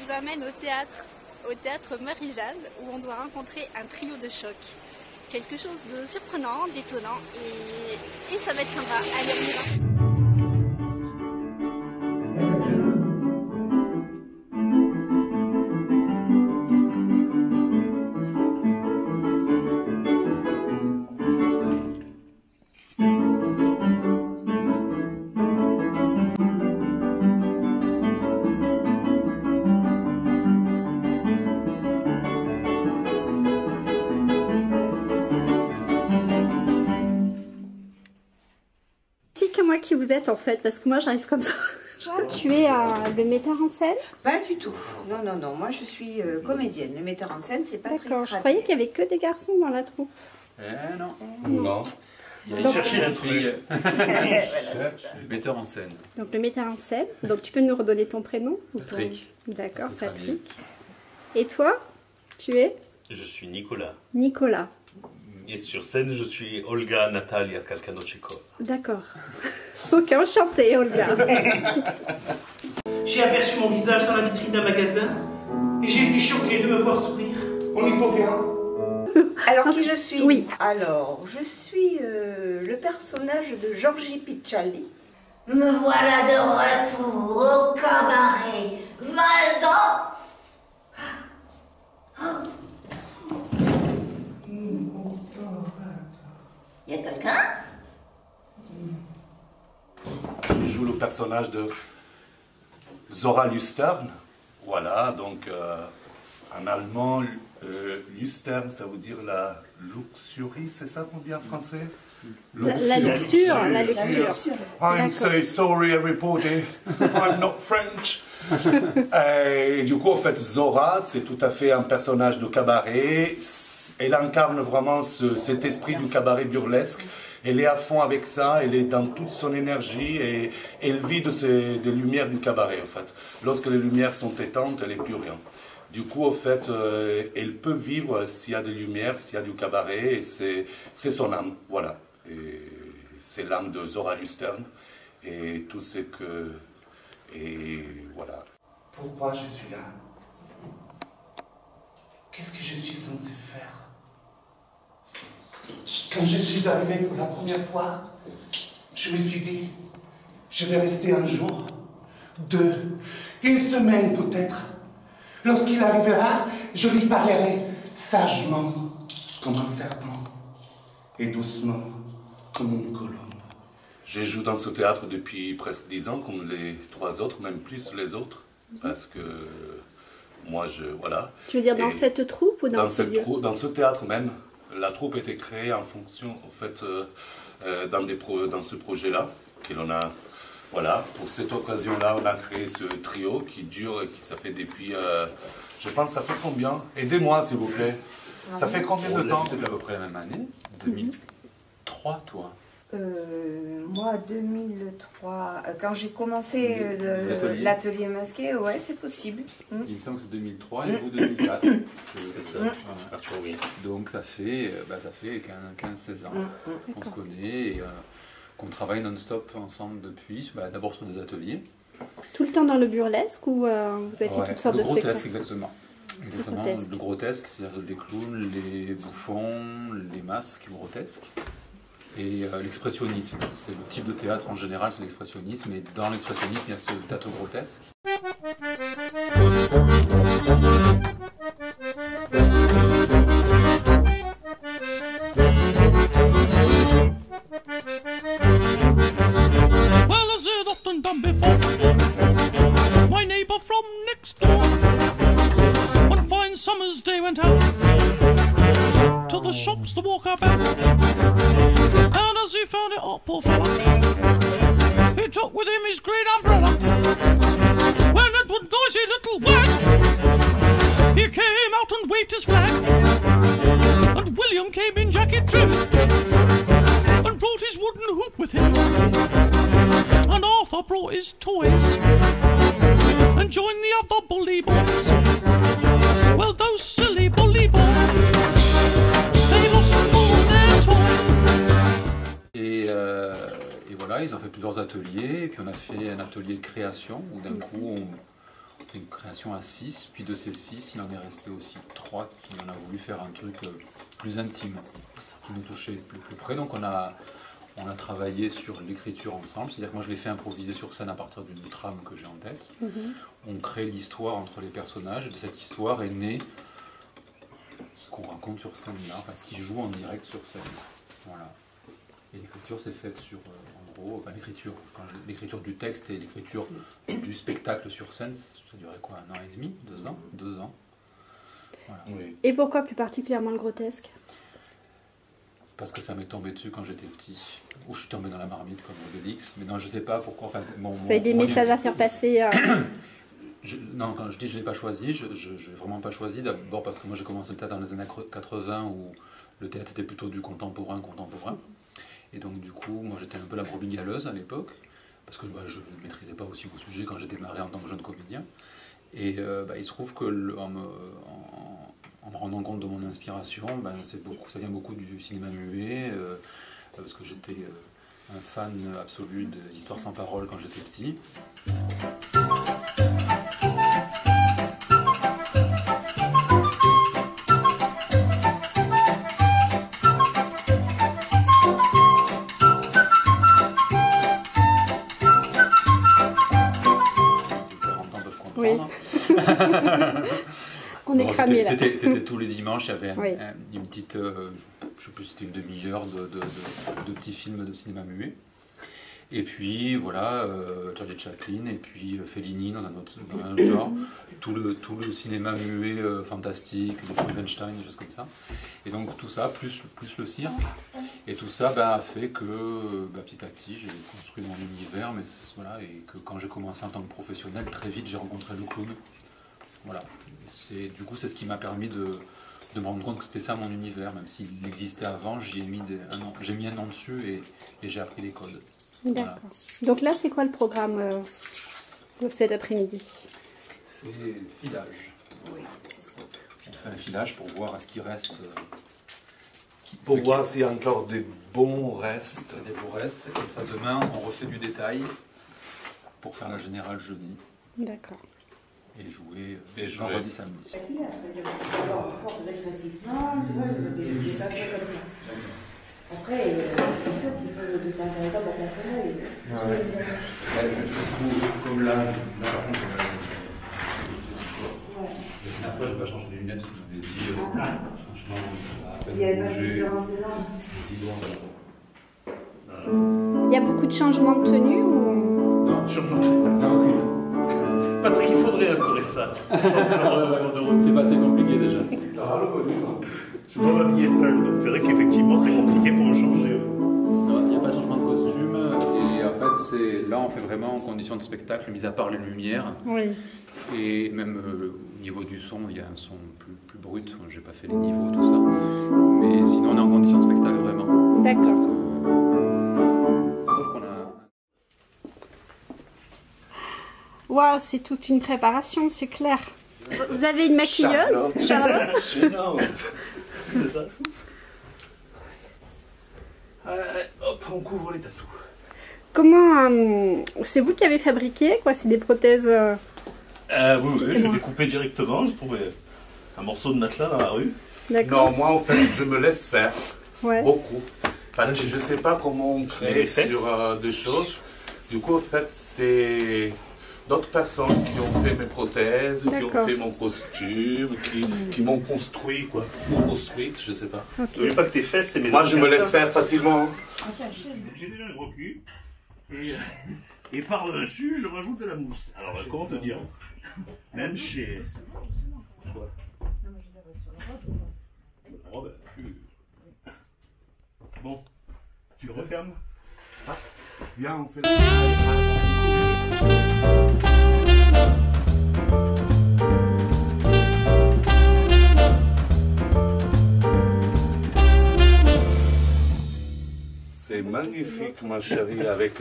vous emmène au théâtre Marie-Jeanne, où on doit rencontrer un trio de choc. Quelque chose de surprenant, d'étonnant, et ça va être sympa. Allez, on y va. Expliquez-moi qui vous êtes en fait, parce que moi j'arrive comme ça. Tu es le metteur en scène? Pas du tout. Non, non, non. Moi, je suis comédienne. Le metteur en scène, c'est pas très D'accord. Je croyais qu'il y avait que des garçons dans la troupe. Non. Non. Il a cherché la fille. Le metteur en scène. Donc le metteur en scène. Donc tu peux nous redonner ton prénom? Patrick. D'accord, Patrick. Et toi, tu es? Je suis Nicolas. Nicolas. Et sur scène, je suis Olga Natalia Kalkanochikova. D'accord. Ok, enchantée, Olga. J'ai aperçu mon visage dans la vitrine d'un magasin et j'ai été choquée de me voir sourire. On n'y peut rien. Alors, qui je suis? Oui. Alors, je suis le personnage de Georgie Picciali. Me voilà de retour au cabaret Valdan. Y a quelqu'un? Je joue le personnage de Zora Lustern. Voilà, donc en allemand, Lustern, ça veut dire la luxurie, c'est ça qu'on dit en français? La luxure, la luxure. I'm so sorry everybody, I'm not French. Et du coup, en fait, Zora, c'est tout à fait un personnage de cabaret. Elle incarne vraiment cet esprit du cabaret burlesque. Elle est à fond avec ça, elle est dans toute son énergie et elle vit des lumières du cabaret, en fait. Lorsque les lumières sont éteintes, elle n'est plus rien. Du coup, en fait, elle peut vivre s'il y a des lumières, s'il y a du cabaret, et c'est son âme, voilà. Et c'est l'âme de Zora Lustern, et tout ce que... Et voilà. Pourquoi je suis là? Qu'est-ce que je suis censé faire? Quand je suis arrivé pour la première fois, je me suis dit, je vais rester un jour, 2, une semaine peut-être. Lorsqu'il arrivera, je lui parlerai sagement comme un serpent et doucement comme une colombe. Je joue dans ce théâtre depuis presque 10 ans, comme les 3 autres, même plus les autres, parce que moi, voilà. Tu veux dire dans cette troupe ou dans ce lieu? Dans ce théâtre même. La troupe a été créée en fonction, en fait, dans ce projet-là, que l'on a, voilà, pour cette occasion-là, on a créé ce trio qui dure, ça fait depuis, je pense, ça fait combien? Aidez-moi, s'il vous plaît. Ça fait combien de temps? Depuis à peu près la même année, 2003, toi. Moi, 2003, quand j'ai commencé l'atelier masqué, ouais, c'est possible. Il me semble que c'est 2003 et vous 2004. C'est ça. Arthur, oui. Donc ça fait 15-16 ans qu'on se connaît et qu'on travaille non-stop ensemble depuis, d'abord sur des ateliers. Tout le temps dans le burlesque ou vous avez fait toutes sortes de spectacles? Le grotesque, exactement. Le grotesque, c'est-à-dire les clowns, les bouffons, les masques grotesques. Et l'expressionnisme, c'est le type de théâtre en général, c'est l'expressionnisme, et dans l'expressionnisme, il y a ce théâtre grotesque. Well, as it often done before, my neighbour from next door, one fine summer's day went out to the shops to walk about. And as he found it up, poor fella, he took with him his great umbrella. When that one noisy little wag, he came out and waved his flag. And William came in jacket trim, and brought his wooden hoop with him. And Arthur brought his toys, and joined the other bully boys. Well, those silly bully boys, they lost all their toys. Et voilà, ils ont fait plusieurs ateliers, et puis on a fait un atelier de création, où d'un coup c'était une création à 6, puis de ces 6, il en est resté aussi 3 qui en a voulu faire un truc plus intime, qui nous touchait plus près. Donc on a travaillé sur l'écriture ensemble, c'est-à-dire que moi je l'ai fait improviser sur scène à partir d'une trame que j'ai en tête. On crée l'histoire entre les personnages, et de cette histoire est né ce qu'on raconte sur scène là, enfin ce qui joue en direct sur scène. Voilà. Et l'écriture s'est faite sur, en gros, enfin, l'écriture du texte et l'écriture du spectacle sur scène, ça durait quoi, 1 an et demi, 2 ans 2 ans. Voilà. Oui. Et pourquoi plus particulièrement le grotesque? Parce que ça m'est tombé dessus quand j'étais petit, ou je suis tombé dans la marmite comme Obélix, mais non, je sais pas pourquoi. Enfin, vous avez des messages à faire passer Non, quand je dis que je ne l'ai pas choisi, je n'ai vraiment pas choisi. D'abord parce que moi j'ai commencé le théâtre dans les années 80 où le théâtre c'était plutôt du contemporain. Et donc du coup, moi j'étais un peu la brebis galeuse à l'époque, parce que je ne maîtrisais pas aussi vos sujets quand j'ai démarré en tant que jeune comédien. Et il se trouve que en me rendant compte de mon inspiration, ça vient beaucoup du cinéma muet, parce que j'étais un fan absolu des histoires sans parole quand j'étais petit. Oui. On est cramé là. C'était tous les dimanches, il y avait une petite, je ne sais plus, c'était une demi-heure de petits films de cinéma muet. Et puis voilà, Charlie Chaplin, et puis Fellini dans un genre, tout le cinéma muet fantastique, de Frankenstein, des choses comme ça. Et donc tout ça, plus le cirque, et tout ça a fait que petit à petit j'ai construit mon univers, mais voilà, et que quand j'ai commencé en tant que professionnel, très vite j'ai rencontré le clown. Voilà, du coup c'est ce qui m'a permis de me rendre compte que c'était ça mon univers, même s'il existait avant, j'ai mis un an dessus et j'ai appris les codes. D'accord. Voilà. Donc là, c'est quoi le programme de cet après-midi? C'est filage. Oui, c'est ça. On fait un filage pour voir à ce qui reste. Pour voir s'il y a encore des bons restes. Des bons restes. Comme ça, demain, on refait du détail pour faire la générale jeudi. D'accord. Et jouer vendredi, samedi. Après, c'est sûr qu'il faut de temps en temps passer un peu. Je trouve comme là, par contre, la fois, je n'ai pas changé les lunettes, je vous ai dit, franchement, ça a à peine il y a pas de bougé. différence énorme. Il y a beaucoup de changements de tenue ou... Non, changement de tenue. Non, aucune. Patrick, il faudrait instaurer ça. C'est pas assez compliqué déjà. Ça va le volume. Je dois m'habiller seul, donc c'est vrai qu'effectivement c'est compliqué pour me changer. Non, il n'y a pas de changement de costume, et en fait, là on fait vraiment en condition de spectacle, mis à part les lumières. Oui. Et même au niveau du son, il y a un son plus brut, j'ai pas fait les niveaux, tout ça. Mais sinon, on est en condition de spectacle vraiment. D'accord. Sauf qu'on a... Waouh, c'est toute une préparation, c'est clair. Vous avez une maquilleuse, Charlotte? C'est ça. Hop, on couvre les tatous. Comment... c'est vous qui avez fabriqué, quoi? C'est des prothèses... Oui, j'ai découpé directement. J'ai trouvé un morceau de matelas dans la rue. Non, moi en fait, je me laisse faire beaucoup. Parce que je ne sais pas comment on crée sur des choses. Du coup, en fait, c'est d'autres personnes qui ont fait mes prothèses, qui ont fait mon costume, qui m'ont construit, quoi. Ou construite, je ne sais pas. Je ne veux pas que tes fesses, c'est mes Moi, je me laisse faire facilement. J'ai déjà un gros cul. Et par-dessus, je rajoute de la mousse. Alors, comment te dire? Même chez... Quoi? Oh, bah, bon, tu refermes? Bien, on fait C'est magnifique, ma chérie, avec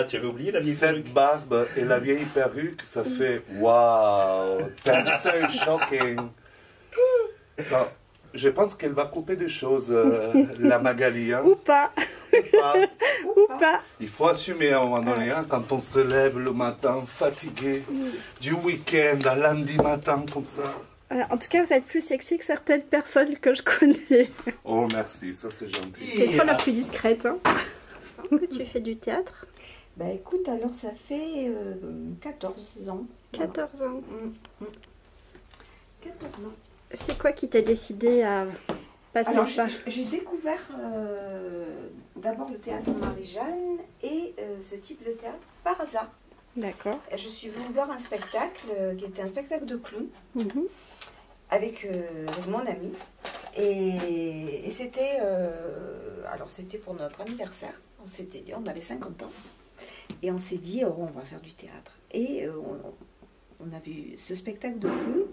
tu avais oublié la vieille cette barbe et la vieille perruque, ça fait waouh, that's so shocking. Non, je pense qu'elle va couper des choses, la Magali. Hein. Ou pas. pas. Ou pas. Il faut assumer à un moment donné, hein, quand on se lève le matin fatigué, du week-end à lundi matin comme ça. En tout cas, vous êtes plus sexy que certaines personnes que je connais. Oh merci, ça c'est gentil. C'est toi la plus discrète. Hein. Que tu fais du théâtre? Bah écoute, alors ça fait 14 ans. 14 ans. 14 ans. C'est quoi qui t'a décidé à passer Alors, le pas? j'ai découvert d'abord le théâtre Marie-Jeanne et ce type de théâtre par hasard. D'accord. Je suis venue voir un spectacle qui était un spectacle de clown avec mon ami. Et c'était pour notre anniversaire. On s'était dit, on avait 50 ans. Et on s'est dit, oh, on va faire du théâtre. Et on a vu ce spectacle de clown.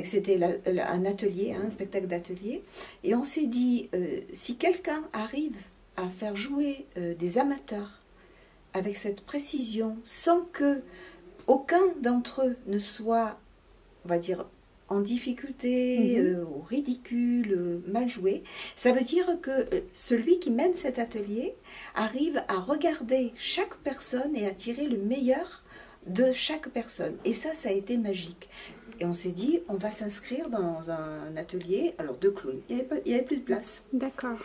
C'était un atelier, un spectacle d'atelier. Et on s'est dit, si quelqu'un arrive à faire jouer des amateurs avec cette précision, sans que aucun d'entre eux ne soit, on va dire, en difficulté, ou ridicule, mal joué, ça veut dire que celui qui mène cet atelier arrive à regarder chaque personne et à tirer le meilleur de chaque personne. Et ça a été magique. Et on s'est dit, on va s'inscrire dans un atelier, alors de clown. Il n'y avait plus de place. D'accord.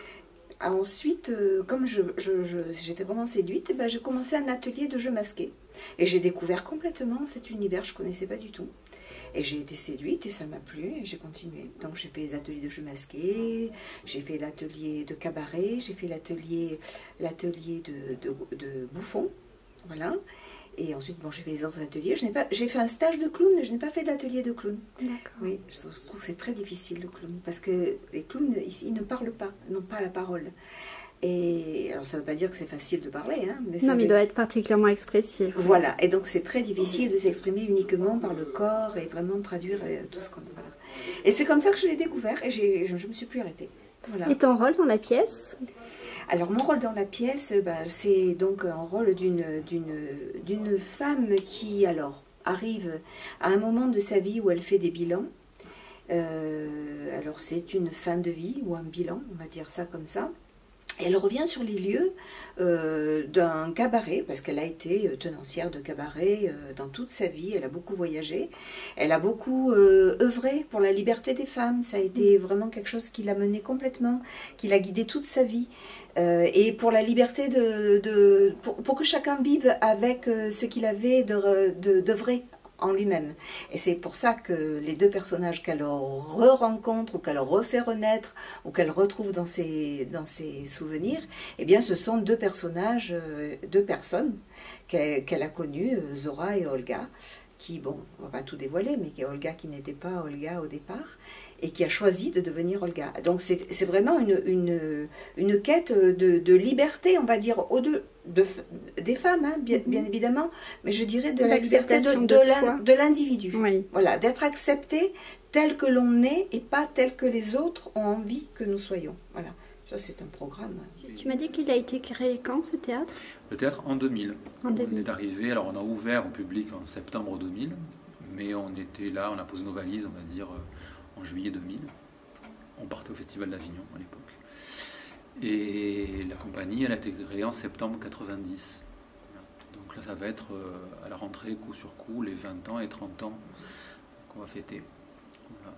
Ensuite, comme j'étais vraiment séduite, ben, j'ai commencé un atelier de jeux masqués. Et j'ai découvert complètement cet univers, je ne connaissais pas du tout. Et j'ai été séduite et ça m'a plu et j'ai continué. Donc j'ai fait les ateliers de jeux masqués, j'ai fait l'atelier de cabaret, j'ai fait l'atelier de bouffon. Voilà. Et ensuite, bon, j'ai fait les autres ateliers. J'ai fait un stage de clown, mais je n'ai pas fait d'atelier de clown. D'accord. Oui, je trouve que c'est très difficile le clown, parce que les clowns, ici, ils ne parlent pas, n'ont pas la parole. Et alors, ça ne veut pas dire que c'est facile de parler, hein, mais non, mais il doit être particulièrement expressif. Voilà, et donc c'est très difficile de s'exprimer uniquement par le corps et vraiment de traduire tout ce qu'on... Voilà. Et c'est comme ça que je l'ai découvert et je ne me suis plus arrêtée. Voilà. Et ton rôle dans la pièce? Alors mon rôle dans la pièce, c'est donc un rôle d'une femme qui alors arrive à un moment de sa vie où elle fait des bilans. Alors c'est une fin de vie ou un bilan, on va dire ça comme ça. Et elle revient sur les lieux d'un cabaret, parce qu'elle a été tenancière de cabaret dans toute sa vie, elle a beaucoup voyagé, elle a beaucoup œuvré pour la liberté des femmes, ça a été vraiment quelque chose qui l'a menée complètement, qui l'a guidée toute sa vie, et pour la liberté pour que chacun vive avec ce qu'il avait de vrai en lui-même. Et c'est pour ça que les deux personnages qu'elle re-rencontre ou qu'elle refait renaître ou qu'elle retrouve dans ses souvenirs, eh bien ce sont deux personnages, deux personnes qu'elle a connues, Zora et Olga, qui, bon, on va pas tout dévoiler, mais qui est Olga qui n'était pas Olga au départ, et qui a choisi de devenir Olga. Donc c'est vraiment une quête de liberté, on va dire, des femmes, hein, bien évidemment, mais je dirais de la liberté de l'individu. Oui. Voilà, d'être accepté tel que l'on est et pas tel que les autres ont envie que nous soyons. Voilà, ça c'est un programme. Tu m'as dit qu'il a été créé quand, ce théâtre? Le théâtre en 2000. En 2000. On est arrivé, alors on a ouvert au public en septembre 2000, mais on était là, on a posé nos valises, on va dire, en juillet 2000. On partait au Festival d'Avignon à l'époque. Et la compagnie, elle a été créée en septembre 90. Donc là, ça va être à la rentrée, coup sur coup, les 20 ans et 30 ans qu'on va fêter. Voilà.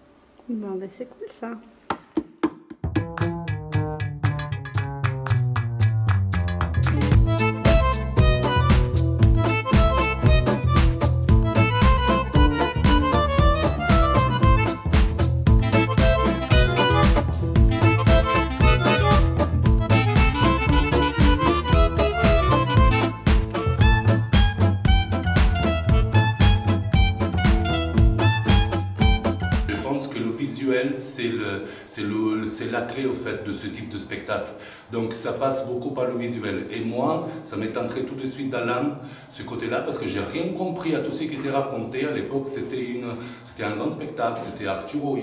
Bon, ben c'est cool ça. C'est la clé au fait de ce type de spectacle. Donc ça passe beaucoup par le visuel. Et moi, ça m'est entré tout de suite dans l'âme, ce côté-là, parce que j'ai rien compris à tout ce qui était raconté. À l'époque, c'était un grand spectacle, c'était Arthur Roy.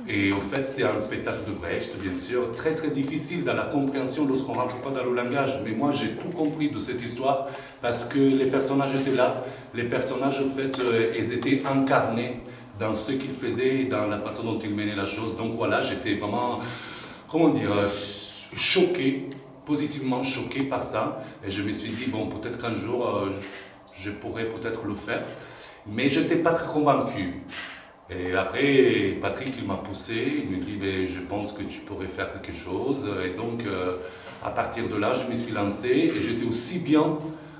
Et au fait, c'est un spectacle de Brecht, bien sûr, très très difficile dans la compréhension lorsqu'on ne rentre pas dans le langage. Mais moi, j'ai tout compris de cette histoire parce que les personnages étaient là. Les personnages, en fait, ils étaient incarnés dans ce qu'il faisait, dans la façon dont il menait la chose. Donc voilà, j'étais vraiment, comment dire, choqué positivement choqué par ça. Et je me suis dit, bon, peut-être qu'un jour, je pourrais peut-être le faire. Mais je n'étais pas très convaincu. Et après, Patrick, il m'a poussé, il me dit, ben, je pense que tu pourrais faire quelque chose. Et donc, à partir de là, je me suis lancé et j'étais aussi bien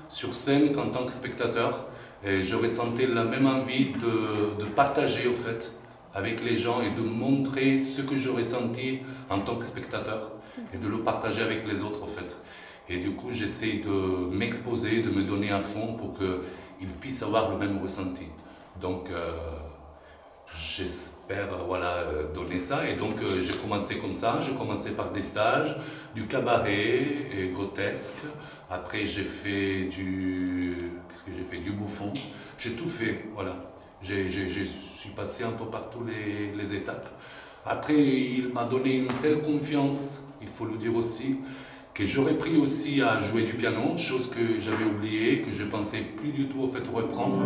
sur scène qu'en tant que spectateur. Et je ressentais la même envie de partager, au fait, avec les gens et de montrer ce que je ressentis en tant que spectateur et de le partager avec les autres, au fait. Et du coup, j'essaie de m'exposer, de me donner à fond pour qu'ils puissent avoir le même ressenti. Donc, j'espère voilà, donner ça. Et donc, j'ai commencé comme ça. J'ai commencé par des stages, du cabaret et grotesque. Après, j'ai fait du... Qu'est-ce que j'ai fait? Du bouffon. J'ai tout fait, voilà. Je suis passé un peu par toutes les étapes. Après, il m'a donné une telle confiance, il faut le dire aussi, que j'aurais pris aussi à jouer du piano, chose que j'avais oubliée, que je pensais plus du tout au fait reprendre.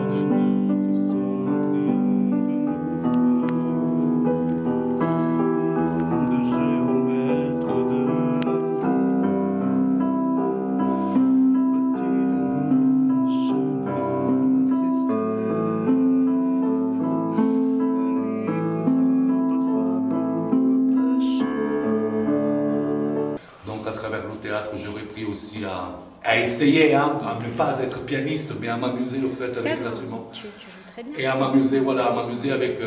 J'aurais pris aussi à essayer, hein, à ne pas être pianiste, mais à m'amuser au fait avec l'instrument. Tu joues très bien. Et à m'amuser, voilà, à m'amuser avec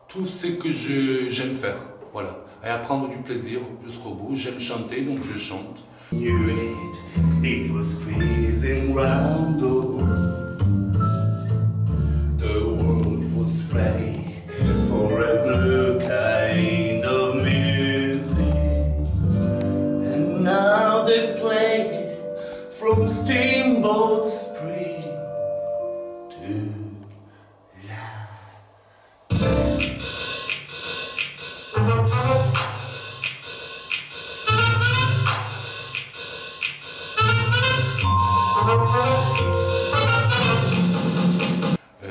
tout ce que j'aime faire, voilà. Et à prendre du plaisir jusqu'au bout. J'aime chanter, donc je chante. It was squeezing round the world. The world was ready for a new kind of music. And now they play it from Steamboat Spring to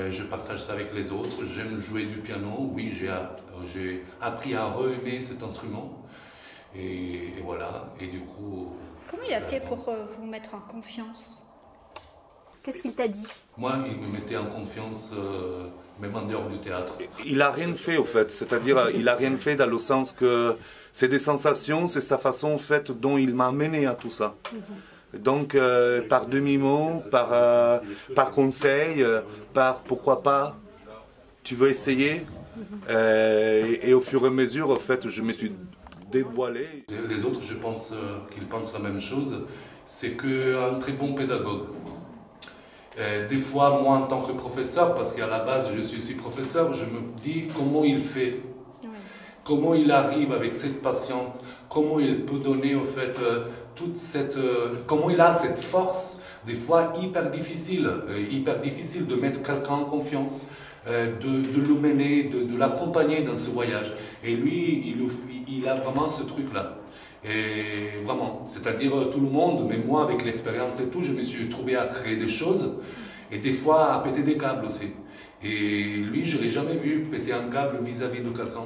je partage ça avec les autres, j'aime jouer du piano, oui, j'ai appris à re-aimer cet instrument, et voilà, et du coup... Comment il a fait pour vous mettre en confiance? Qu'est-ce qu'il t'a dit? Moi, il me mettait en confiance, même en dehors du théâtre. Il n'a rien fait, au fait, c'est-à-dire, il n'a rien fait dans le sens que c'est des sensations, c'est sa façon, en fait, dont il m'a amené à tout ça. Donc, par demi-mot, par conseil, par pourquoi pas, tu veux essayer, et au fur et à mesure, en fait, je me suis dévoilé. Les autres, je pense qu'ils pensent la même chose, c'est qu'un très bon pédagogue. Des fois, moi, en tant que professeur, parce qu'à la base, je suis aussi professeur, je me dis comment il fait, comment il arrive avec cette patience, comment il peut donner, au fait, toute cette... comment il a cette force, des fois hyper difficile de mettre quelqu'un en confiance, de le mener, de l'accompagner dans ce voyage. Et lui, il a vraiment ce truc-là. Et vraiment, c'est-à-dire tout le monde, mais moi avec l'expérience et tout, je me suis trouvé à créer des choses et des fois à péter des câbles aussi. Et lui, je ne l'ai jamais vu péter un câble vis-à-vis de quelqu'un.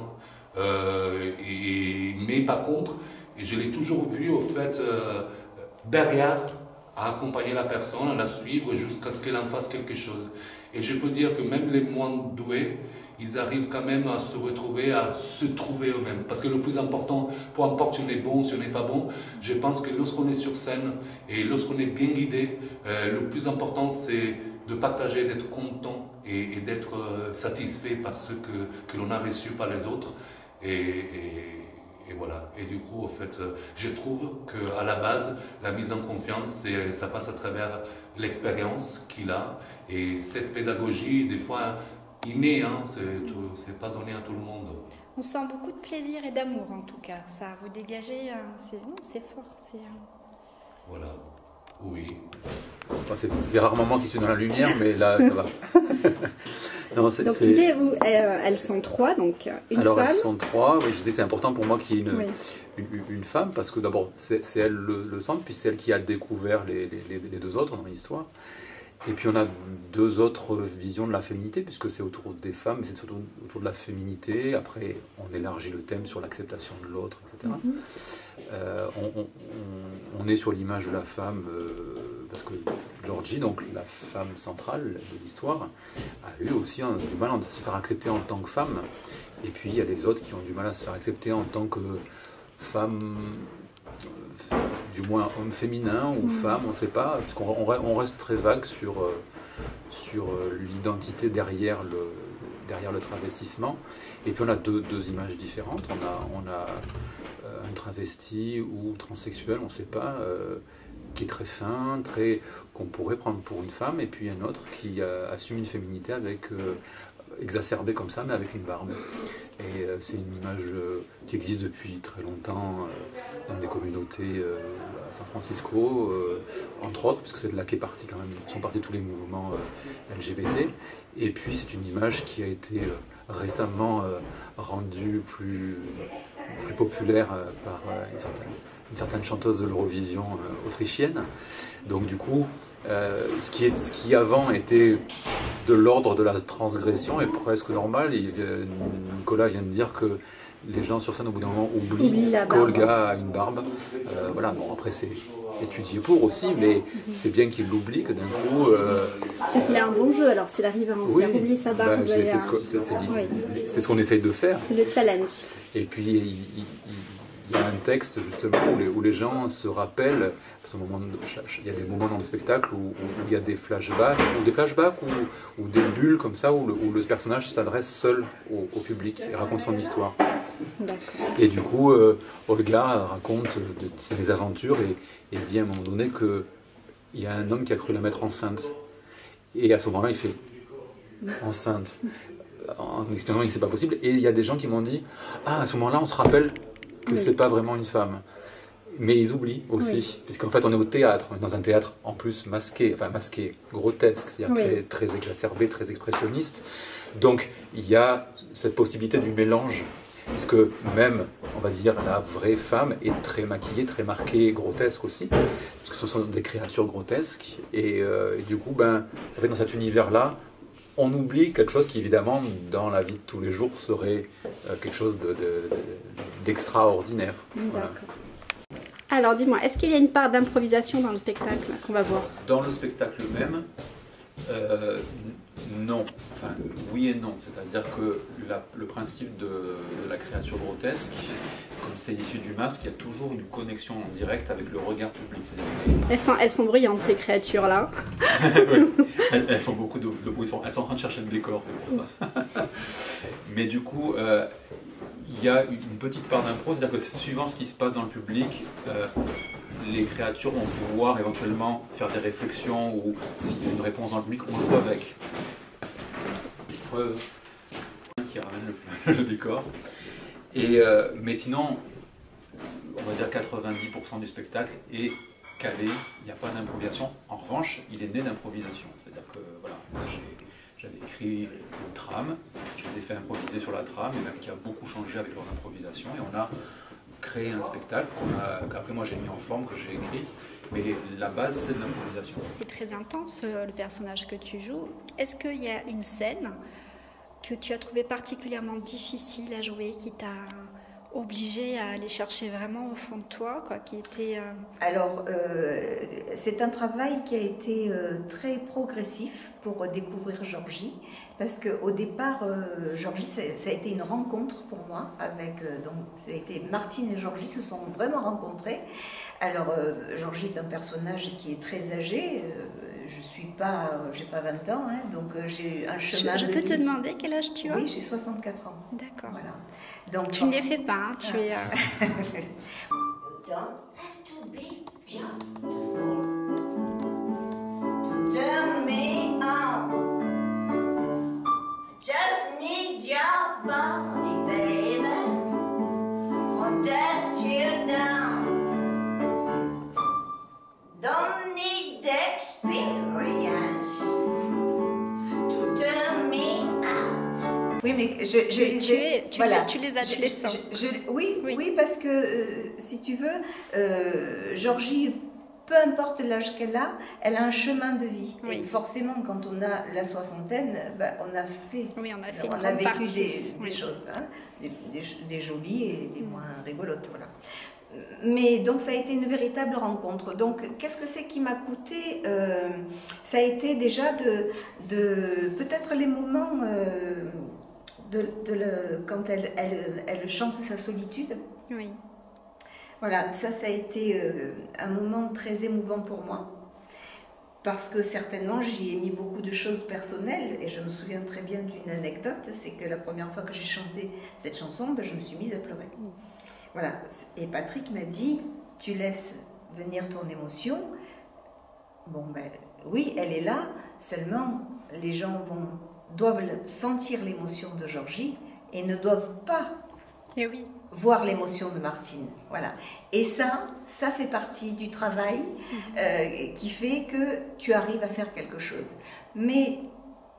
Mais par contre, je l'ai toujours vu au fait derrière, à accompagner la personne, à la suivre jusqu'à ce qu'elle en fasse quelque chose. Et je peux dire que même les moins doués, ils arrivent quand même à se retrouver, à se trouver eux-mêmes. Parce que le plus important, peu importe si on est bon ou si on n'est pas bon, je pense que lorsqu'on est sur scène et lorsqu'on est bien guidé, le plus important c'est de partager, d'être content et d'être satisfait par ce que l'on a reçu par les autres. Et voilà. Et du coup, en fait, je trouve qu'à la base, la mise en confiance, ça passe à travers l'expérience qu'il a. Et cette pédagogie, des fois, innée, hein, c'est pas donné à tout le monde. On sent beaucoup de plaisir et d'amour, en tout cas. Ça, vous dégagez, c'est fort. Voilà. Oui. Enfin, c'est des rares moments qui sont dans la lumière, mais là, ça va. Non, donc, tu disais, elles sont trois, donc une alors, femme. Elles sont trois. Oui, je disais, c'est important pour moi qu'il y ait une femme, parce que d'abord, c'est elle le centre, puis c'est elle qui a découvert les deux autres dans l'histoire. Et puis on a deux autres visions de la féminité, puisque c'est autour des femmes, mais c'est surtout autour de la féminité. Après, on élargit le thème sur l'acceptation de l'autre, etc. On est sur l'image de la femme, parce que Georgie, donc la femme centrale de l'histoire, a eu aussi du mal à se faire accepter en tant que femme. Et puis il y a les autres qui ont du mal à se faire accepter en tant que femme, du moins homme féminin ou femme, on ne sait pas, parce qu'on reste très vague sur l'identité derrière le travestissement. Et puis on a deux images différentes. On a un travesti ou transsexuel, on ne sait pas, qui est très fin, qu'on pourrait prendre pour une femme, et puis un autre qui assume une féminité exacerbée comme ça, mais avec une barbe. Et c'est une image qui existe depuis très longtemps dans des communautés à San Francisco, entre autres, puisque c'est de là qu'est parti quand même, sont partis tous les mouvements LGBT. Et puis c'est une image qui a été récemment rendue plus populaire par une certaine chanteuse de l'Eurovision autrichienne. Donc du coup, ce qui avant était de l'ordre de la transgression est presque normal. Nicolas vient de dire que les gens sur scène au bout d'un moment oublient qu'Olga a une barbe. Voilà, bon après c'est étudié pour aussi, mais c'est bien qu'il l'oublie, que d'un coup... C'est qu'il a un bon jeu, alors s'il arrive à faire oublier sa barbe... c'est ce qu'on essaye de faire. C'est le challenge. Et puis il y a un texte justement où les gens se rappellent, il y a des moments dans le spectacle où il y a des flashbacks ou des bulles comme ça où le personnage s'adresse seul au public et raconte son histoire. Et du coup, Olga raconte ses aventures et dit à un moment donné qu'il y a un homme qui a cru la mettre enceinte. Et à ce moment-là, il fait enceinte, en expliquant que c'est pas possible. Et il y a des gens qui m'ont dit, à ce moment-là, on se rappelle que c'est pas vraiment une femme. Mais ils oublient aussi, puisqu'en fait on est au théâtre, on est dans un théâtre en plus masqué, grotesque, c'est-à-dire très exacerbé, très expressionniste. Donc il y a cette possibilité du mélange, puisque même, on va dire, la vraie femme est très maquillée, très marquée, grotesque aussi, parce que ce sont des créatures grotesques, et du coup, ça fait dans cet univers-là, on oublie quelque chose qui, évidemment, dans la vie de tous les jours, serait quelque chose d'extraordinaire. Voilà. Alors, dis-moi, est-ce qu'il y a une part d'improvisation dans le spectacle qu'on va voir? Dans le spectacle même, non. Enfin, oui et non. C'est-à-dire que le principe de la créature grotesque, comme c'est issu du masque, il y a toujours une connexion en direct avec le regard public. Elles sont bruyantes, ces créatures-là. Oui, elles font beaucoup de bruit. Elles sont en train de chercher le décor, c'est pour ça. Mais du coup, il y a une petite part d'impro, c'est-à-dire que suivant ce qui se passe dans le public, les créatures vont pouvoir éventuellement faire des réflexions ou s'il y a une réponse dans le public, on joue avec. Preuve qui ramène le décor. Mais sinon, on va dire 90% du spectacle est calé, il n'y a pas d'improvisation. En revanche, il est né d'improvisation. C'est-à-dire que voilà, moi j'avais écrit une trame, je les ai fait improviser sur la trame, et même qui a beaucoup changé avec leurs improvisations, et on a créé un spectacle qu'après moi j'ai mis en forme, que j'ai écrit, mais la base c'est de l'improvisation. C'est très intense le personnage que tu joues. Est-ce qu'il y a une scène que tu as trouvée particulièrement difficile à jouer, qui t'a obligé à aller chercher vraiment au fond de toi, quoi, qui était... Alors, c'est un travail qui a été très progressif pour découvrir Georgie, parce qu'au départ, Georgie, ça a été une rencontre pour moi, donc ça a été Martine et Georgie se sont vraiment rencontrés. Alors, Georgie est un personnage qui est très âgé, j'ai pas 20 ans, hein, donc j'ai un chemin Je peux te demander quel âge tu as? Oui, j'ai 64 ans. D'accord. Voilà. Donc, tu ne les fais pas, hein, tu es... You don't have to be beautiful to turn me on. I just need your body, baby, from dusk till dawn. Don't need experience to turn me out. Oui, mais je les ai... Tu les sens. Oui, parce que, si tu veux, Georgie peu importe l'âge qu'elle a un chemin de vie. Oui. Et forcément, quand on a la soixantaine, ben, on a vécu des choses, hein, des jolies et des moins rigolotes. Voilà. Mais donc ça a été une véritable rencontre. Donc qu'est-ce que c'est qui m'a coûté? Ça a été déjà de peut-être les moments quand elle chante sa solitude. Oui. Voilà, ça a été un moment très émouvant pour moi. Parce que certainement j'y ai mis beaucoup de choses personnelles. Et je me souviens très bien d'une anecdote, c'est que la première fois que j'ai chanté cette chanson, ben, je me suis mise à pleurer. Voilà. Et Patrick m'a dit, tu laisses venir ton émotion. Bon, ben oui, elle est là, seulement les gens doivent sentir l'émotion de Georgie et ne doivent pas voir l'émotion de Martine. Voilà. Et ça fait partie du travail qui fait que tu arrives à faire quelque chose. Mais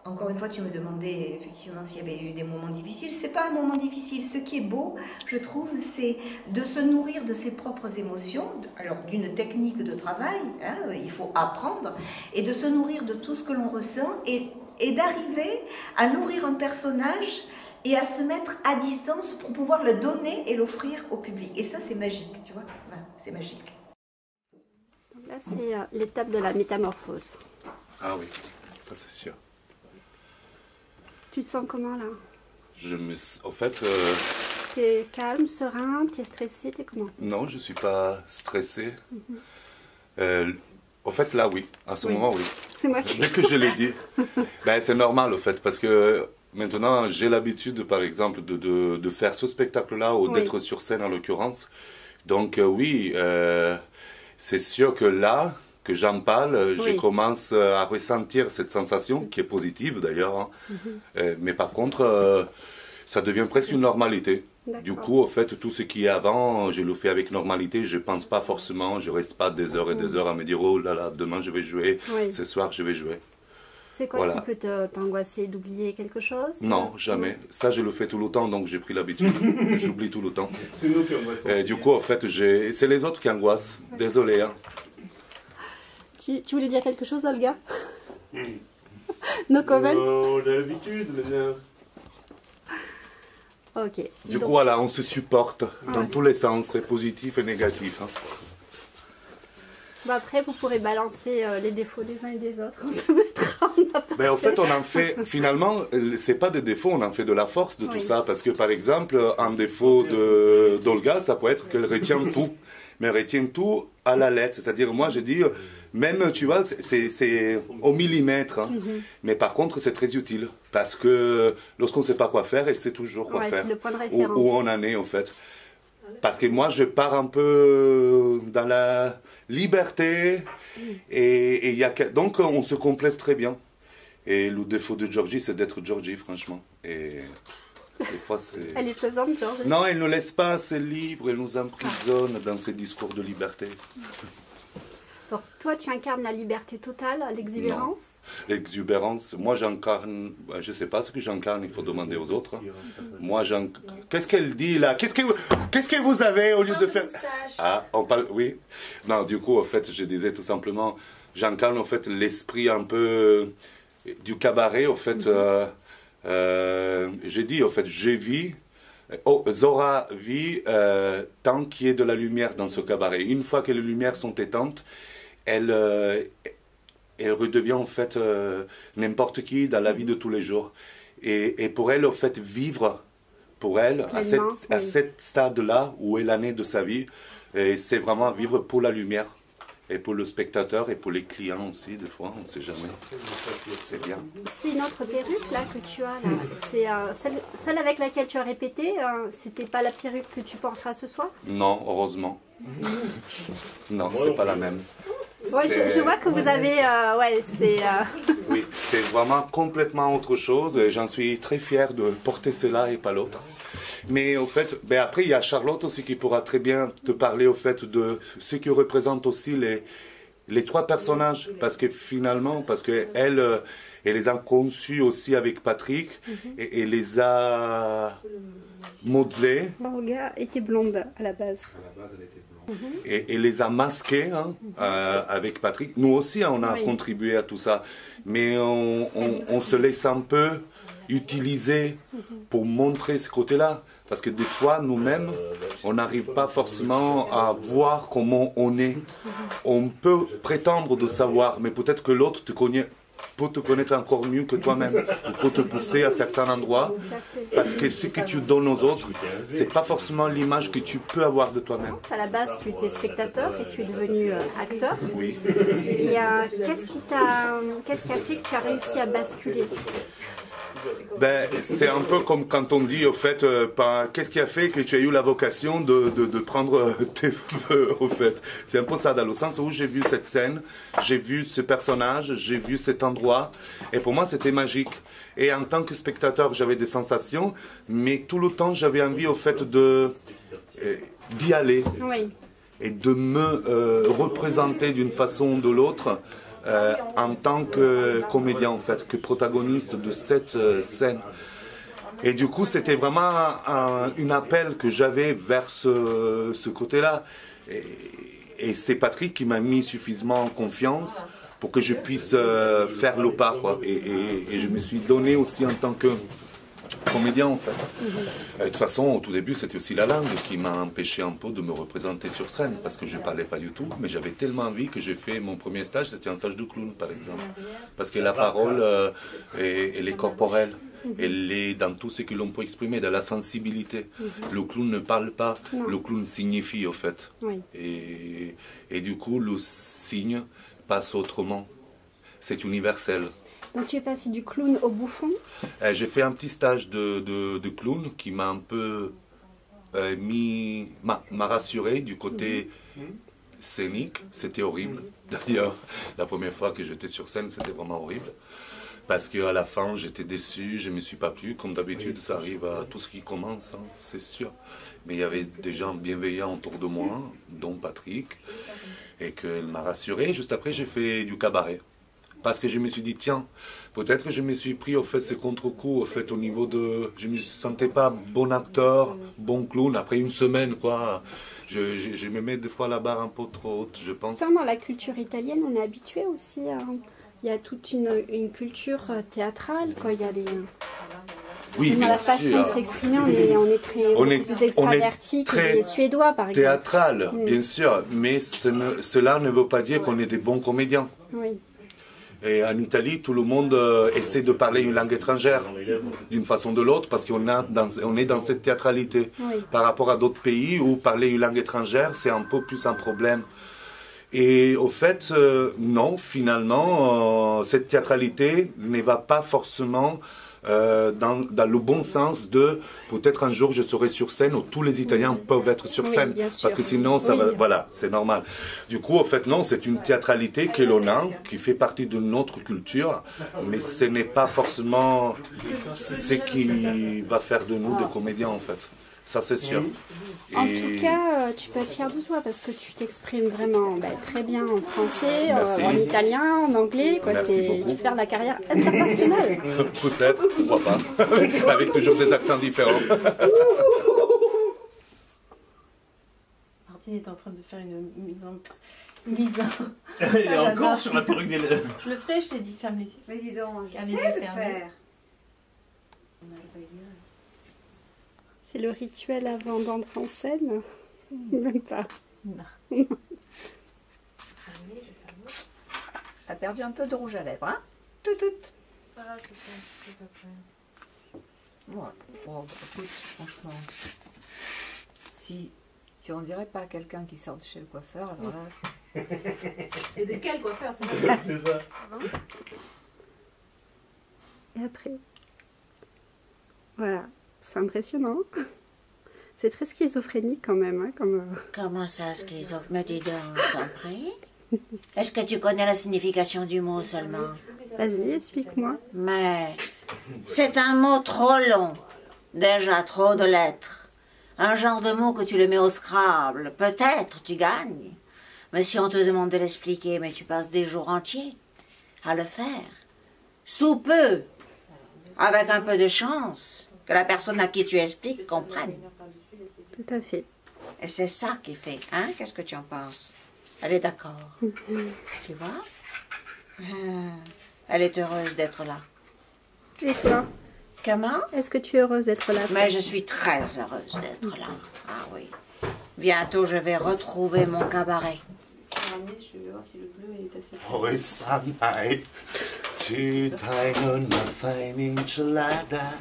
encore une fois, tu me demandais effectivement s'il y avait eu des moments difficiles. C'est pas un moment difficile. Ce qui est beau, je trouve, c'est de se nourrir de ses propres émotions, alors d'une technique de travail, hein, il faut apprendre, et de se nourrir de tout ce que l'on ressent et d'arriver à nourrir un personnage et à se mettre à distance pour pouvoir le donner et l'offrir au public. Et ça, c'est magique, tu vois. Voilà, c'est magique. Donc là, c'est l'étape de la métamorphose. Ah oui, ça c'est sûr. Tu te sens comment là? En fait... Tu es calme, serein, tu es stressé, tu es comment? Non, je ne suis pas stressé. En fait, là, oui. À ce moment, oui. C'est moi qui... Dès que je l'ai dit, ben, c'est normal, en fait, parce que maintenant, j'ai l'habitude, par exemple, de faire ce spectacle-là, ou d'être sur scène, en l'occurrence. Donc, oui, c'est sûr que là... que j'en parle, je commence à ressentir cette sensation, qui est positive d'ailleurs, hein. Mais par contre, ça devient presque une normalité. Du coup, en fait, tout ce qui est avant, je le fais avec normalité, je ne pense pas forcément, je ne reste pas des heures et des heures à me dire, oh là là, demain je vais jouer, ce soir je vais jouer. C'est quoi qui peut t'angoisser, d'oublier quelque chose? Non, jamais. Ça, je le fais tout le temps, donc j'ai pris l'habitude. J'oublie tout le temps. C'est nous qui angoissons. Du coup, en fait, c'est les autres qui angoissent. Désolé, hein. Tu voulais dire quelque chose, Olga? No comment? On a l'habitude maintenant. Ok. Du coup, voilà, on se supporte dans tous les sens, c'est positif et négatif. Hein. Bah après, vous pourrez balancer les défauts des uns et des autres. On se mettra en fait, on en fait, finalement, c'est pas des défauts, on en fait de la force de tout ça. Parce que, par exemple, un défaut d'Olga, ça peut être qu'elle retient tout. Mais elle retient tout à la lettre. C'est-à-dire, moi, je dis, même, tu vois, c'est au millimètre. Hein. Mais par contre, c'est très utile. Parce que lorsqu'on ne sait pas quoi faire, elle sait toujours quoi faire. C'est le point de référence. Où on en est, en fait. Parce que moi, je pars un peu dans la liberté. Et y a, donc, on se complète très bien. Et le défaut de Georgie, c'est d'être Georgie, franchement. Et... des fois, elle est pesante, Georgie. Non, elle ne nous laisse pas assez libre, elle nous emprisonne dans ses discours de liberté. Donc, toi, tu incarnes la liberté totale, l'exubérance? L'exubérance, moi j'incarne, je ne sais pas ce que j'incarne, il faut demander aux autres. Moi j'incarne. Qu'est-ce qu'elle dit là? Qu'est-ce que vous avez au lieu de faire. Ah, on parle. Oui. Non, du coup, en fait, je disais tout simplement, j'incarne en fait l'esprit un peu du cabaret, en fait. J'ai dit, en fait, je vis, Zora vit tant qu'il y ait de la lumière dans ce cabaret. Une fois que les lumières sont éteintes, elle redevient en fait n'importe qui dans la vie de tous les jours. Et pour elle, en fait, vivre, pour elle, à cet stade-là où elle en est de sa vie, c'est vraiment vivre pour la lumière. Et pour le spectateur et pour les clients aussi, des fois, on ne sait jamais. C'est bien. C'est une autre perruque là que tu as là. C'est celle avec laquelle tu as répété. C'était pas la perruque que tu porteras ce soir? Non, heureusement. Non, c'est pas la même. Ouais, je vois que vous avez... Oui, c'est vraiment complètement autre chose. J'en suis très fier de porter cela et pas l'autre. Mais au fait, après il y a Charlotte aussi qui pourra très bien te parler au fait de ce qui représente aussi les trois personnages. Parce que finalement, elle les a conçus aussi avec Patrick et les a modelés. Olga était blonde à la base. À la base, elle était blonde. et les a masqués hein, avec Patrick. Nous aussi, on a contribué à tout ça. Mais on se laisse un peu utiliser pour montrer ce côté-là. Parce que des fois, nous-mêmes, on n'arrive pas forcément à voir comment on est. On peut prétendre de savoir, mais peut-être que l'autre peut te connaître encore mieux que toi-même, ou peut te pousser à certains endroits, parce que ce que tu donnes aux autres, c'est pas forcément l'image que tu peux avoir de toi-même. À la base, tu étais spectateur et tu es devenu acteur. Oui. Et qu'est-ce qui a fait que tu as réussi à basculer? Ben, c'est un peu comme quand on dit, au fait, qu'est-ce qui a fait que tu as eu la vocation de prendre tes feux, au fait. C'est un peu ça, dans le sens où j'ai vu cette scène, j'ai vu ce personnage, j'ai vu cet endroit, et pour moi, c'était magique. Et en tant que spectateur, j'avais des sensations, mais tout le temps, j'avais envie, au fait, d'y aller. Oui. Et de me représenter d'une façon ou de l'autre, en tant que comédien en fait, que protagoniste de cette scène. Et du coup, c'était vraiment un appel que j'avais vers ce côté-là. Et c'est Patrick qui m'a mis suffisamment en confiance pour que je puisse faire le pas, quoi. Et je me suis donné aussi en tant que comédien en fait. De toute façon, au tout début, c'était aussi la langue qui m'a empêché un peu de me représenter sur scène parce que je ne parlais pas du tout, mais j'avais tellement envie que j'ai fait mon premier stage, c'était un stage de clown par exemple. Parce que la parole, elle est corporelle, elle est dans tout ce que l'on peut exprimer, dans la sensibilité. Le clown ne parle pas, le clown signifie au fait. Et du coup, le signe passe autrement. C'est universel. Donc tu es passé du clown au bouffon? J'ai fait un petit stage de clown qui m'a un peu m'a rassuré du côté scénique. C'était horrible. D'ailleurs, la première fois que j'étais sur scène, c'était vraiment horrible. Parce qu'à la fin, j'étais déçu, je ne me suis pas plu. Comme d'habitude, ça arrive à tout ce qui commence, hein, c'est sûr. Mais il y avait des gens bienveillants autour de moi, dont Patrick, et qu'elle m'a rassuré. Juste après, j'ai fait du cabaret. Parce que je me suis dit, tiens, peut-être que je me suis pris au fait ce contre-coup, au fait au niveau de... Je ne me sentais pas bon acteur, bon clown, après une semaine, quoi. Je me mets des fois la barre un peu trop haute, je pense. Dans la culture italienne, on est habitué aussi à... Il y a toute une culture théâtrale, quoi. Il y a des... Oui, bien la façon de s'exprimer, on est très plus extraverti que les Suédois, par exemple. Théâtral, bien sûr, mais cela ne veut pas dire qu'on est des bons comédiens. Oui. Et en Italie, tout le monde essaie de parler une langue étrangère, d'une façon ou de l'autre, parce qu'on est dans cette théâtralité. Par rapport à d'autres pays où parler une langue étrangère, c'est un peu plus un problème. Et au fait, non, finalement, cette théâtralité ne va pas forcément dans le bon sens de peut-être un jour je serai sur scène où tous les Italiens peuvent être sur scène, parce que sinon ça va, voilà, c'est normal. Du coup, au fait, non, c'est une théâtralité que l'on a, qui fait partie de notre culture, mais ce n'est pas forcément ce qui va faire de nous des comédiens en fait. Ça, c'est sûr. En tout cas, tu peux être fier de toi parce que tu t'exprimes vraiment très bien en français, en italien, en anglais. Tu peux faire la carrière internationale. Peut-être, pourquoi pas. Avec toujours des accents différents. Martine est en train de faire une mise en... Elle est encore sur la perruque des lèvres. Je le ferai, je t'ai dit, ferme les yeux. Mais dis donc, je Ferme les sais yeux, le ferme. faire. C'est le rituel avant d'entrer en scène? Même pas. Non. T'as perdu un peu de rouge à lèvres, hein? Tout. Bon, écoute, franchement, si on dirait pas quelqu'un qui sort de chez le coiffeur, alors là... Et de quel coiffeur? C'est ça. Et après? Voilà. C'est impressionnant. C'est très schizophrénique quand même. Hein, Comment ça, schizophrène? Me dis donc, je t'en prie. Est-ce que tu connais la signification du mot seulement? Vas-y, explique-moi. Mais c'est un mot trop long. Déjà trop de lettres. Un genre de mot que tu le mets au Scrabble. Peut-être tu gagnes. Mais si on te demande de l'expliquer, mais tu passes des jours entiers à le faire. Sous peu. Avec un peu de chance. Que la personne à qui tu expliques comprenne. Tout à fait. Et c'est ça qui fait, hein? Qu'est-ce que tu en penses? Elle est d'accord. Tu vois? Elle est heureuse d'être là. Et toi? Comment? Est-ce que tu es heureuse d'être là? Mais je suis très heureuse d'être là. Ah oui. Bientôt, je vais retrouver mon cabaret. Always night to dine on my fine enchilada.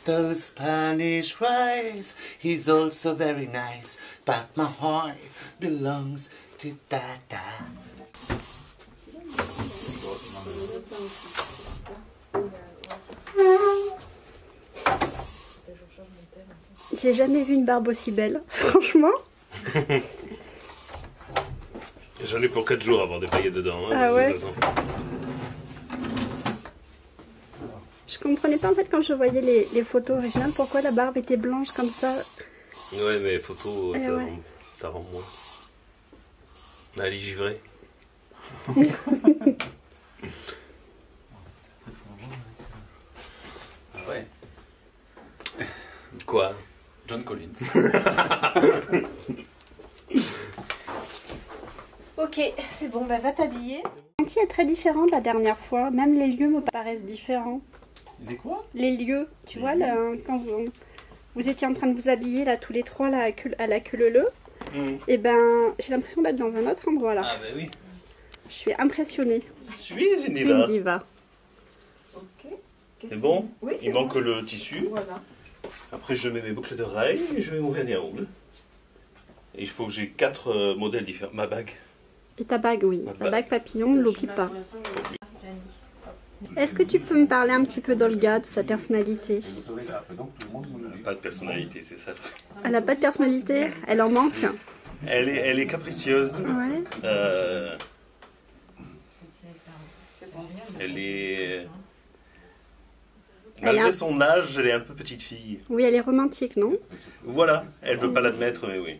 Those Spanish rice, he's also very nice, but my heart belongs to Dada. J'ai jamais vu une barbe aussi belle, franchement. J'en ai pour 4 jours à avoir des paillettes dedans. Hein, ah ouais. Je comprenais pas en fait quand je voyais les photos originales pourquoi la barbe était blanche comme ça. Ouais, mais les photos, ça rend moins. Elle est givrée. Ouais. Quoi? John Collins. Ok, c'est bon, bah va t'habiller. L'anti est très différent de la dernière fois, même les lieux me paraissent différents. Les quoi? Les lieux, tu vois, là, quand vous étiez en train de vous habiller là tous les trois là, à la queue-leu, et ben j'ai l'impression d'être dans un autre endroit là. Ah bah oui. Je suis impressionnée. Je suis une diva. Tu es une diva. Ok. C'est bon? Oui, il manque le tissu. Voilà. Après, je mets mes boucles d'oreilles et je mets mon vernis à ongles. Et il faut que j'ai 4 modèles différents. Ma bague. Et ta bague, oui. Ta bague papillon ne l'occupe pas. Est-ce que tu peux me parler un petit peu d'Olga, de sa personnalité? Pas de personnalité, c'est ça. Elle n'a pas de personnalité? Elle en manque? Elle est capricieuse. Ouais. Elle est... Malgré son âge, elle est un peu petite fille. Oui, elle est romantique, non? Voilà, elle veut pas l'admettre, mais oui.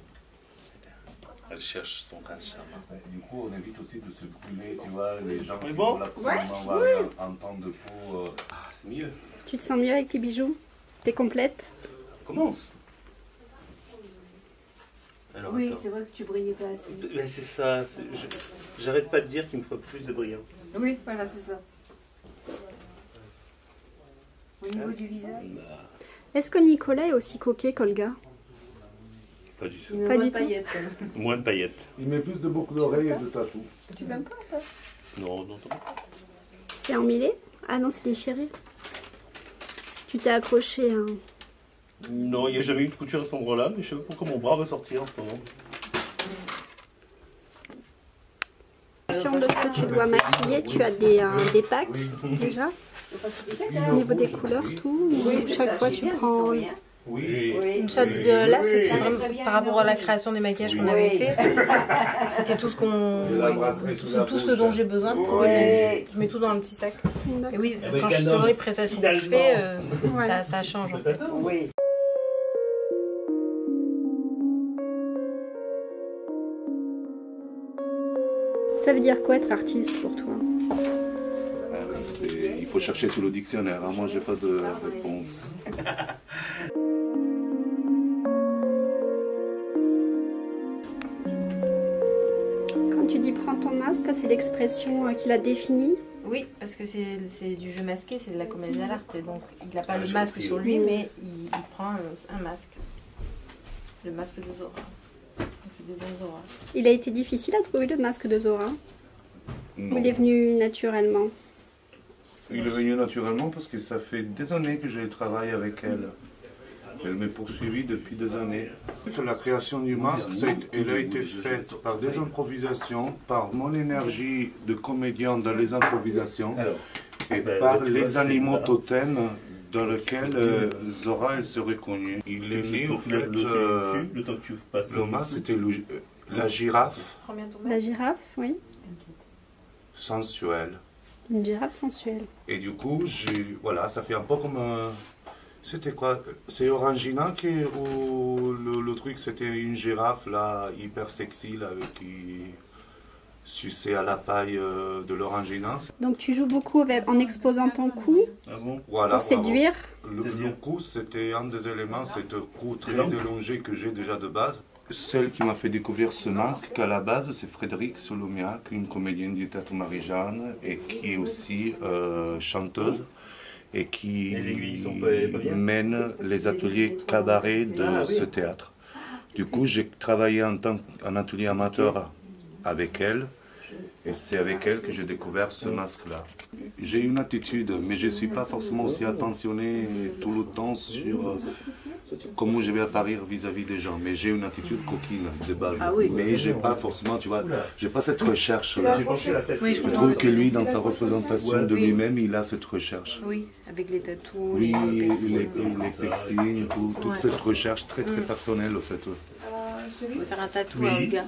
Elle cherche son prince charmant. Du coup, on évite aussi de se brûler, tu vois, les gens qui bon. veulent absolument avoir un temps de peau. C'est mieux. Tu te sens mieux avec tes bijoux? T'es complète? Commence. Alors, Oui, attends. c'est vrai que tu brillais pas assez. Ben, c'est ça. J'arrête pas de dire qu'il me faut plus de brillant. Oui, voilà, c'est ça. Au niveau du visage. Est-ce que Nicolas est aussi coquet qu'Olga? Pas du tout. Pas du tout. Moins de paillettes. Il met plus de boucles d'oreilles et de tatous. Tu l'aimes pas, toi? Non, non, non. C'est emmêlé? Ah non, c'est déchiré. Tu t'es accroché, hein. Non, il n'y a jamais eu de couture à cet endroit-là, mais je sais pas pourquoi mon bras va sortir en ce moment. En fonction de ce que tu dois maquiller, tu as des packs déjà? Au niveau des couleurs, tout? Chaque fois tu prends... Oui. Une shot de là, c'est vraiment par rapport à la création des maquillages qu'on avait fait. C'était tout ce tout ce dont j'ai besoin pour. Je mets tout dans un petit sac. Et oui, quand selon les prestations que je fais, ça change en fait. Oui. Ça veut dire quoi être artiste pour toi? Il faut chercher sous le dictionnaire, hein. Moi j'ai pas de réponse. Quand tu dis prends ton masque, c'est l'expression qui l'a défini? Oui, parce que c'est du jeu masqué, c'est de la comédie à l'art. Donc il n'a pas le masque sur lui, mais il prend un masque. Le masque de Zora. Donc il devient Zora. Il a été difficile à trouver le masque de Zora? Ou il est venu naturellement? Il est venu naturellement parce que ça fait des années que je travaille avec elle. Elle m'a poursuivi depuis des années. La création du masque, elle a été faite par des improvisations, par mon énergie de comédien dans les improvisations et par les animaux totems dans lesquels Zora elle se reconnue. Il est né au fait, le masque c'était la girafe. La girafe, oui. Sensuelle. Une girafe sensuelle. Et du coup, voilà, ça fait un peu comme... c'était quoi? C'est Orangina ou le truc, c'était une girafe là, hyper sexy, là, qui suçait à la paille de l'Orangina. Donc tu joues beaucoup en exposant ton cou Voilà, pour séduire. Le cou, c'était un des éléments, c'est un cou très élongé que j'ai déjà de base. celle qui m'a fait découvrir ce masque, qu'à la base c'est Frédéric Solomiac, une comédienne du théâtre Marie-Jeanne et qui est aussi chanteuse et qui mène les ateliers cabaret de ce théâtre. Du coup, j'ai travaillé en atelier amateur avec elle. Et c'est avec elle que j'ai découvert ce masque-là. J'ai une attitude, mais je ne suis pas forcément aussi attentionné tout le temps sur comment je vais apparaître vis-à-vis des gens. Mais j'ai une attitude coquine de base. Mais je n'ai pas forcément, tu vois, j'ai pas cette recherche-là. Je trouve que lui, dans sa représentation de lui-même, il a cette recherche. Oui, avec les tatous, oui, les piercings, toute cette recherche très très personnelle, en fait. Je vais faire un tatou à Olga.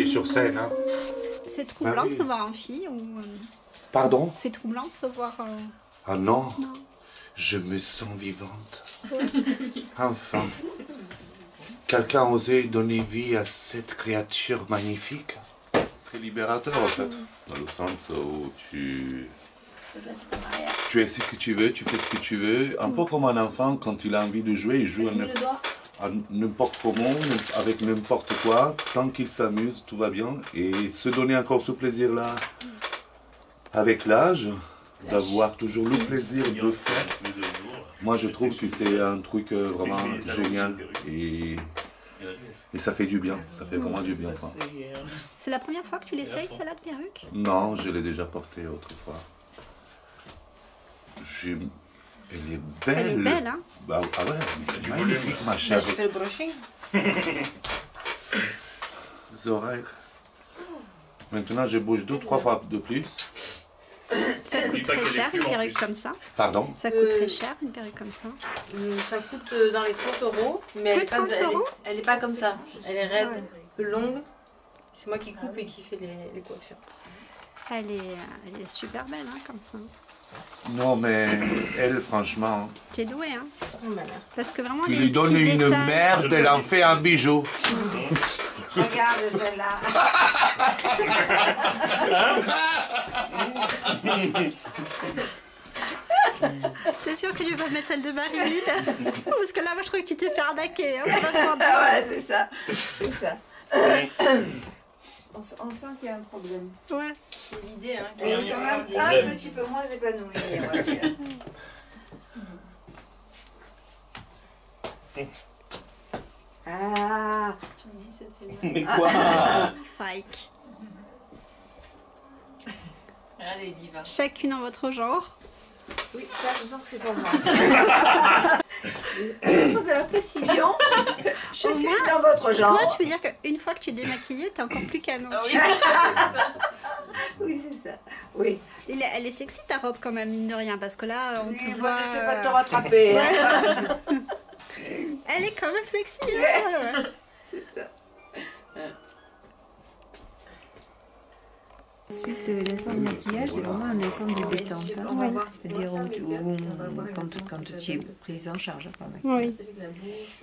Sur scène. Hein. C'est troublant de se voir en fille ou... Pardon? C'est troublant de se voir... Ah non, je me sens vivante. Enfin, quelqu'un a osé donner vie à cette créature magnifique. Très libérateur en fait, dans le sens où tu es ce que tu veux, tu fais ce que tu veux. Un peu comme un enfant, quand il a envie de jouer, il joue à n'importe comment, avec n'importe quoi, tant qu'il s'amuse, tout va bien. Et se donner encore ce plaisir-là, avec l'âge, d'avoir toujours le plaisir de faire, moi je trouve que c'est un truc vraiment génial. Et ça fait du bien, ça fait vraiment du bien. C'est la première fois que tu l'essayes, celle-là de perruque? Non, je l'ai déjà portée autrefois. Elle est belle. Elle est belle, hein? Bah, ah ouais, elle est magnifique, ma chère. J'ai fait le brushing. Les oreilles. Maintenant, je bouge 2-3 fois de plus. Ça coûte très cher, une perruque comme ça? Pardon? Ça coûte très cher, une perruque comme ça? Ça coûte dans les 30 €, mais elle est pas comme ça. Elle est raide, longue. C'est moi qui coupe et qui fais les coiffures. Elle est super belle, hein, comme ça. Non, mais elle, franchement... T'es douée, hein? Parce que vraiment... Tu lui donnes une merde, elle en fait un bijou. Regarde celle-là. T'es sûr que tu vas pas mettre celle de Marie? Parce que là, moi, je trouve que tu t'es fait arnaquer. Hein, voilà, c'est ça. C'est ça. On sent qu'il y a un problème. Ouais. C'est l'idée, hein. Elle est quand même un petit peu moins épanouie, on va dire. Ah, tu me dis, ça te fait mal. Mais quoi? Fake. Allez, diva. Chacune en votre genre. Oui, ça, je sens que c'est pas moi. Je sens de la précision. Chacune dans votre genre. Toi, tu peux dire qu'une fois que tu es démaquillée, t'es encore plus canon. Ah, oui, oui, c'est ça. Oui. Elle est sexy ta robe quand même, mine de rien, parce que là, on te voit... Je sais pas te rattraper. Hein. Elle est quand même sexy. Hein. C'est ça. Ensuite, l'instant de maquillage, c'est vraiment un instant débutante. Hein. C'est-à-dire quand tu es prise en charge. Oui.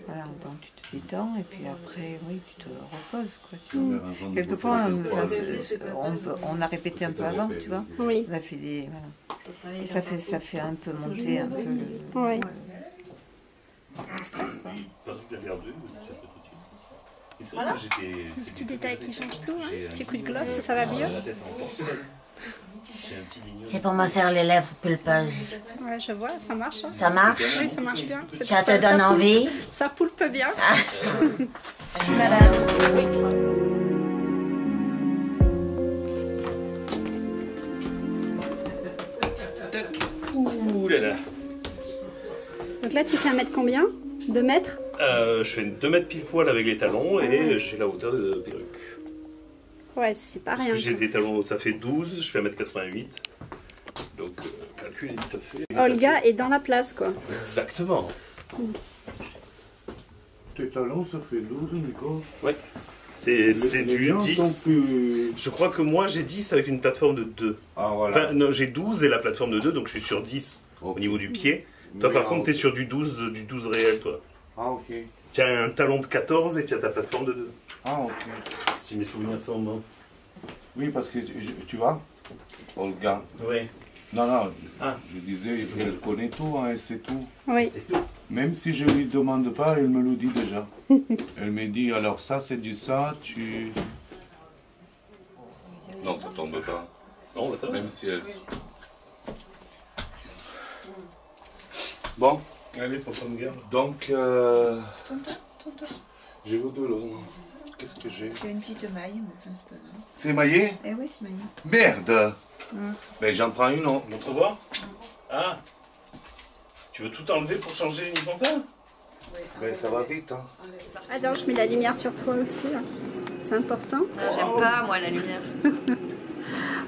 Voilà, donc tu te détends et puis après, oui, tu te reposes. Quoi, tu vois. Quelquefois, on a répété un peu avant, tu vois. Oui. On a fait des... Voilà. Et ça fait un peu monter un peu le stress. Quoi. Voilà. Petit détail qui change tout, hein. Petit coup de gloss, ça va mieux. C'est pour me faire les lèvres pulpeuses. Ouais, je vois, ça marche. Hein. Ça marche? Oui, ça marche bien. Ça te donne envie? Ça poulpe bien. Ah. Madame. Ouh là là. Donc là, tu fais 1 mètre combien? 2 mètres? Je fais 2 mètres pile poil avec les talons et j'ai la hauteur de perruque. Ouais, c'est pas rien. J'ai des talons, ça fait 12, je fais 1 m 88. Donc, calcul. calculé tout à fait. Olga est dans la place, quoi. Exactement. Tes talons, ça fait 12, Nico. Ouais. C'est du 10. Je crois que moi j'ai 10 avec une plateforme de 2. Ah voilà. Enfin, non, j'ai 12 et la plateforme de 2, donc je suis sur 10 au niveau du pied. Toi par contre, tu es sur du 12 réel, toi. Ah ok. Tu as un talon de 14 et tu as ta plateforme de 2. Ah ok. Si mes souvenirs sont bons. Oui, parce que tu vois, Olga. Oui. Non, je disais, elle connaît tout, hein, elle sait tout. Oui. C'est tout. Même si je ne lui demande pas, elle me le dit déjà. Elle me dit, alors ça c'est du ça, tu... Non, ça tombe pas. Non, bah ça va. Même si elle... Bon. Allez, pour ton garde. Donc, Tonton. j'ai eu de l'eau. Qu'est-ce que j'ai? Tu as une petite maille, mais enfin, c'est pas grave. C'est émaillé? Eh oui, c'est maillé. Merde! Ben j'en prends une, non? Montre voir. Ah. Tu veux tout enlever pour changer uniquement ça? Ben ça va vite, hein. Alors, je mets la lumière sur toi aussi. Hein. C'est important. Ah, j'aime pas, moi, la lumière.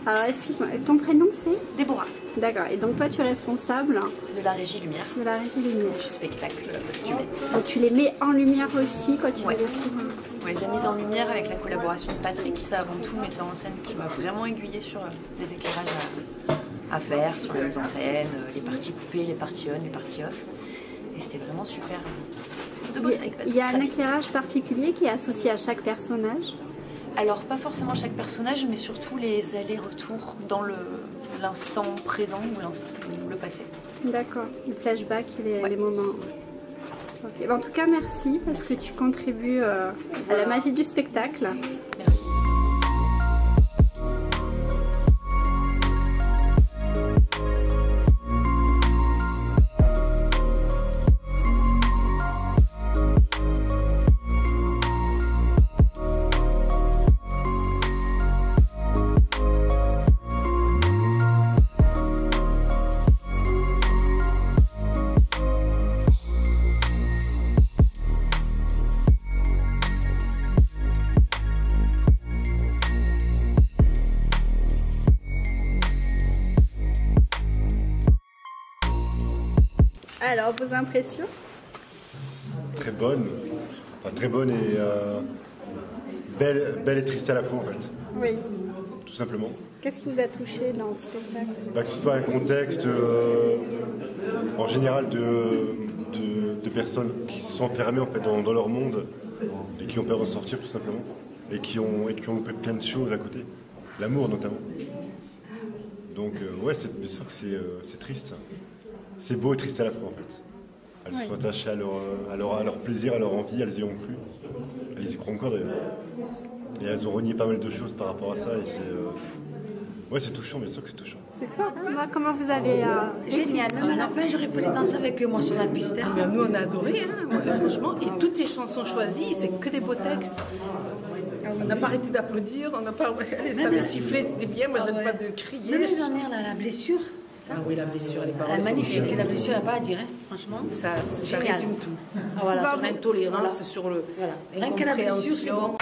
Alors, explique-moi. Ton prénom, c'est Déborah. D'accord. Et donc, toi, tu es responsable de la régie lumière. De la régie lumière. Du spectacle que tu mets. Donc, tu les mets en lumière aussi quand tu les mets sur... Oui, la mise en lumière avec la collaboration de Patrick, c'est avant tout le metteur en scène qui m'a vraiment aiguillé sur les éclairages à faire, sur la mise en scène, les parties coupées, les parties on, les parties off. Et c'était vraiment super de bosser avec Patrick. Il y a un éclairage particulier qui est associé à chaque personnage? Alors, pas forcément chaque personnage, mais surtout les allers-retours dans l'instant présent ou le passé. D'accord, les flashbacks et les moments. Okay. En tout cas, merci parce que tu contribues à la magie du spectacle. Merci. Alors, vos impressions? Très bonne. Enfin, très bonne et belle et triste à la fois, en fait. Oui. Tout simplement. Qu'est-ce qui vous a touché dans ce spectacle? Que ce soit un contexte en général de personnes qui se sont enfermées en fait, dans leur monde et qui ont peur de sortir tout simplement et qui ont plein de choses à côté. L'amour notamment. Donc ouais, bien sûr que c'est triste. C'est beau et triste à la fois en fait. Elles se sont attachées à leur plaisir, à leur envie, elles y ont cru. Elles y croient encore d'ailleurs. Et elles ont renié pas mal de choses par rapport à ça et c'est... Ouais, c'est touchant, bien sûr que c'est touchant. C'est fort, hein? Comment vous avez... Génial, même à la fin, j'aurais pu les danser avec moi sur la piste. Nous, on a adoré, hein, franchement. Et toutes les chansons choisies, c'est que des beaux textes. On n'a pas arrêté d'applaudir, on n'a pas... Ça me sifflait, c'était bien, moi je n'arrête pas de crier. Même la dernière, la blessure, c'est ça? Ah oui, la blessure, les paroles. Elle est magnifique, la blessure, elle n'a pas à dire, hein, franchement. Ça résume tout. Ah, voilà, sur l'intolérance, sur le... Rien que la blessure, c'est bon.